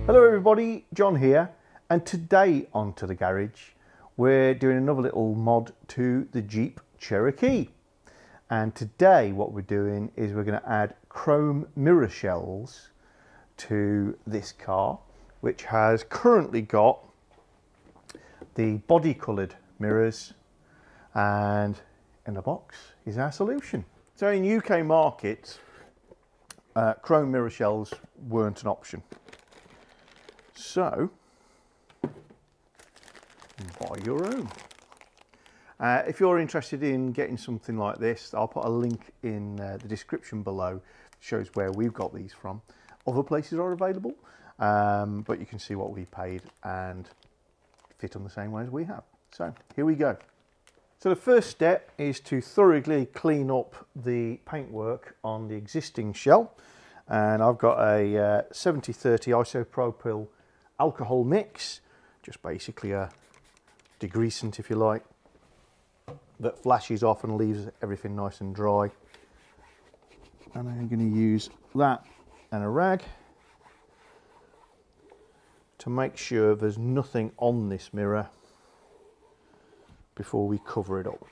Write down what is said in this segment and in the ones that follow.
Hello everybody, John here, and today on To The Garage we're doing another little mod to the Jeep Cherokee. And today what we're doing is we're going to add chrome mirror shells to this car, which has currently got the body coloured mirrors, and in the box is our solution. So in UK markets, chrome mirror shells weren't an option. So, buy your own. If you're interested in getting something like this, I'll put a link in the description below. It shows where we've got these from. Other places are available, but you can see what we paid and fit on the same way as we have. So, here we go. So the first step is to thoroughly clean up the paintwork on the existing shell. And I've got a 70-30 isopropyl alcohol mix, just basically a degreasant if you like, that flashes off and leaves everything nice and dry. And I'm going to use that and a rag to make sure there's nothing on this mirror before we cover it up.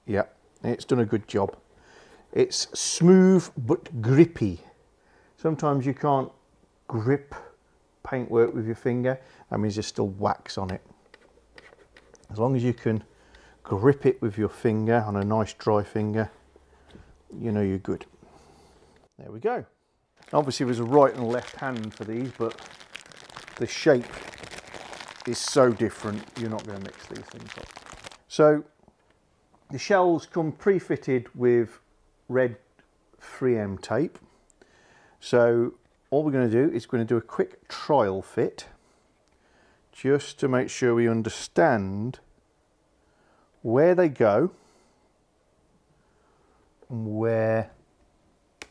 Yeah, it's done a good job. It's smooth but grippy. Sometimes you can't grip paintwork with your finger. That means there's still wax on it. As long as you can grip it with your finger on a nice dry finger, you know you're good. There we go. Obviously there's a right and left hand for these, but the shape is so different, you're not going to mix these things up. So the shells come pre-fitted with red 3M tape. So all we're going to do is going to do a quick trial fit just to make sure we understand where they go and where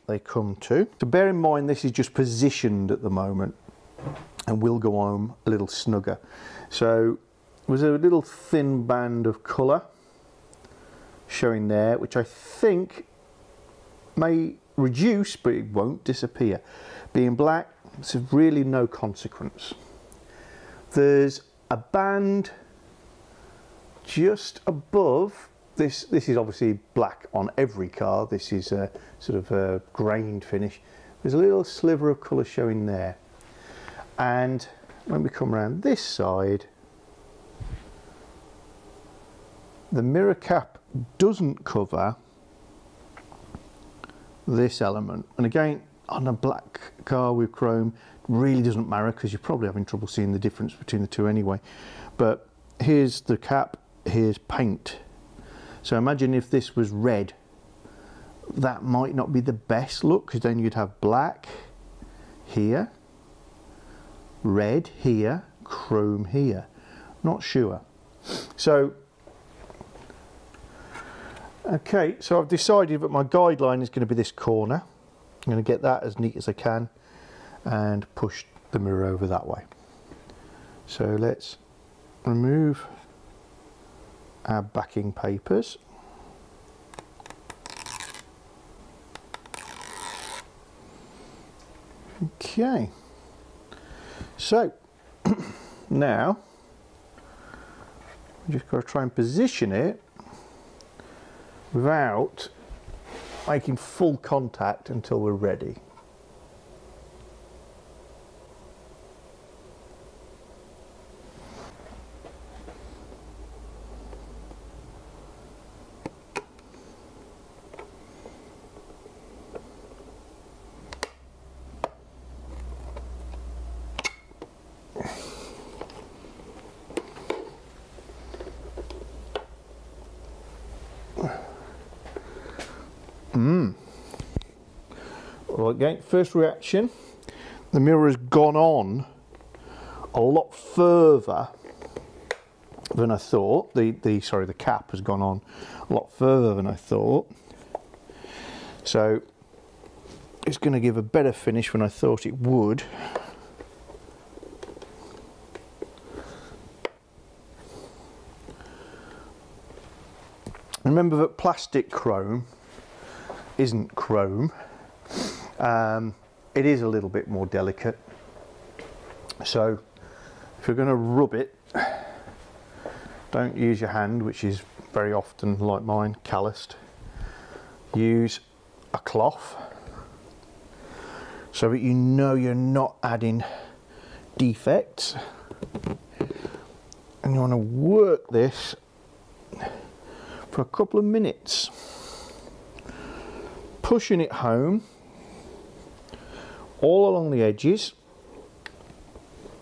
they come to. So bear in mind this is just positioned at the moment and will go home a little snugger. So there's a little thin band of colour showing there, which I think may reduce, but it won't disappear. Being black, it's really no consequence. There's a band just above this. This is obviously black on every car. This is a sort of a grained finish. There's a little sliver of colour showing there. And when we come around this side, the mirror cap doesn't cover this element. And again, on a black car with chrome, really doesn't matter because you're probably having trouble seeing the difference between the two anyway. But here's the cap, here's paint. So imagine if this was red, that might not be the best look, because then you'd have black here, red here, chrome here. Not sure. So okay, so I've decided that my guideline is going to be this corner. I'm going to get that as neat as I can and push the mirror over that way. So let's remove our backing papers. Okay, so now I'm just got to try and position it without making full contact until we're ready. Well, again, first reaction, the mirror has gone on a lot further than I thought. The cap has gone on a lot further than I thought. So it's going to give a better finish than I thought it would. Remember that plastic chrome isn't chrome. It is a little bit more delicate. So if you're going to rub it, don't use your hand, which is very often, like mine, calloused. Use a cloth so that you know you're not adding defects. And you want to work this for a couple of minutes, pushing it home all along the edges,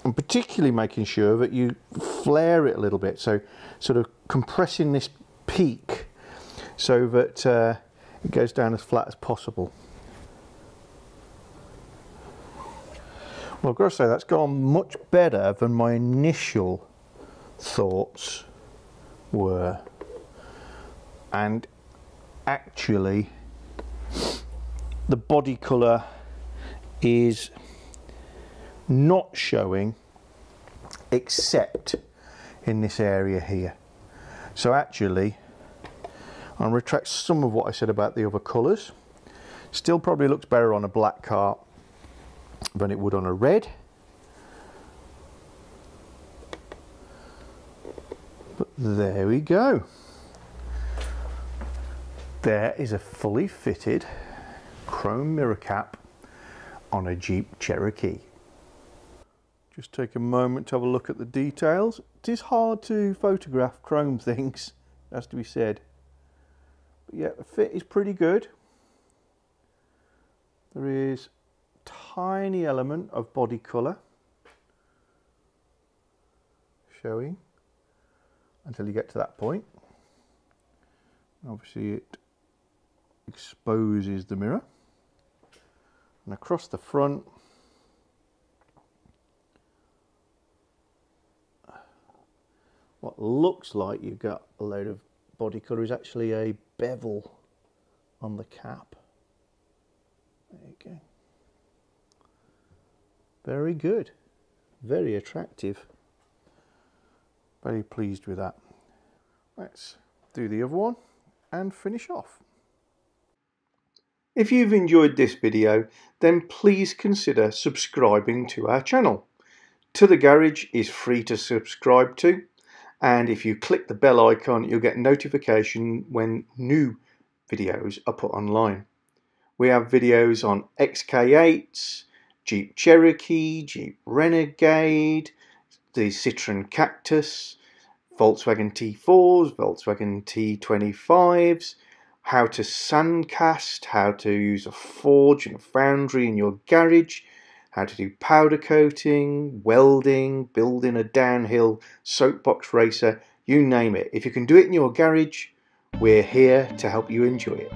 and particularly making sure that you flare it a little bit, so sort of compressing this peak so that it goes down as flat as possible. Well, I've got to say that's gone much better than my initial thoughts were, and actually the body colour is not showing except in this area here. So actually I'll retract some of what I said about the other colours. Still probably looks better on a black car than it would on a red, but there we go. There is a fully fitted chrome mirror cap on a Jeep Cherokee. Just take a moment to have a look at the details. It is hard to photograph chrome things, it has to be said. But yeah, the fit is pretty good. There is a tiny element of body colour showing until you get to that point. Obviously it exposes the mirror. And across the front, what looks like you've got a load of body colour is actually a bevel on the cap. There you go. Very good. Very attractive. Very pleased with that. Let's do the other one and finish off. If you've enjoyed this video, then please consider subscribing to our channel. To the Garage is free to subscribe to, and if you click the bell icon, you'll get notification when new videos are put online. We have videos on XK8s, Jeep Cherokee, Jeep Renegade, the Citroen Cactus, Volkswagen T4s, Volkswagen T25s, how to sandcast, how to use a forge and a foundry in your garage, how to do powder coating, welding, building a downhill soapbox racer, you name it. If you can do it in your garage, we're here to help you enjoy it.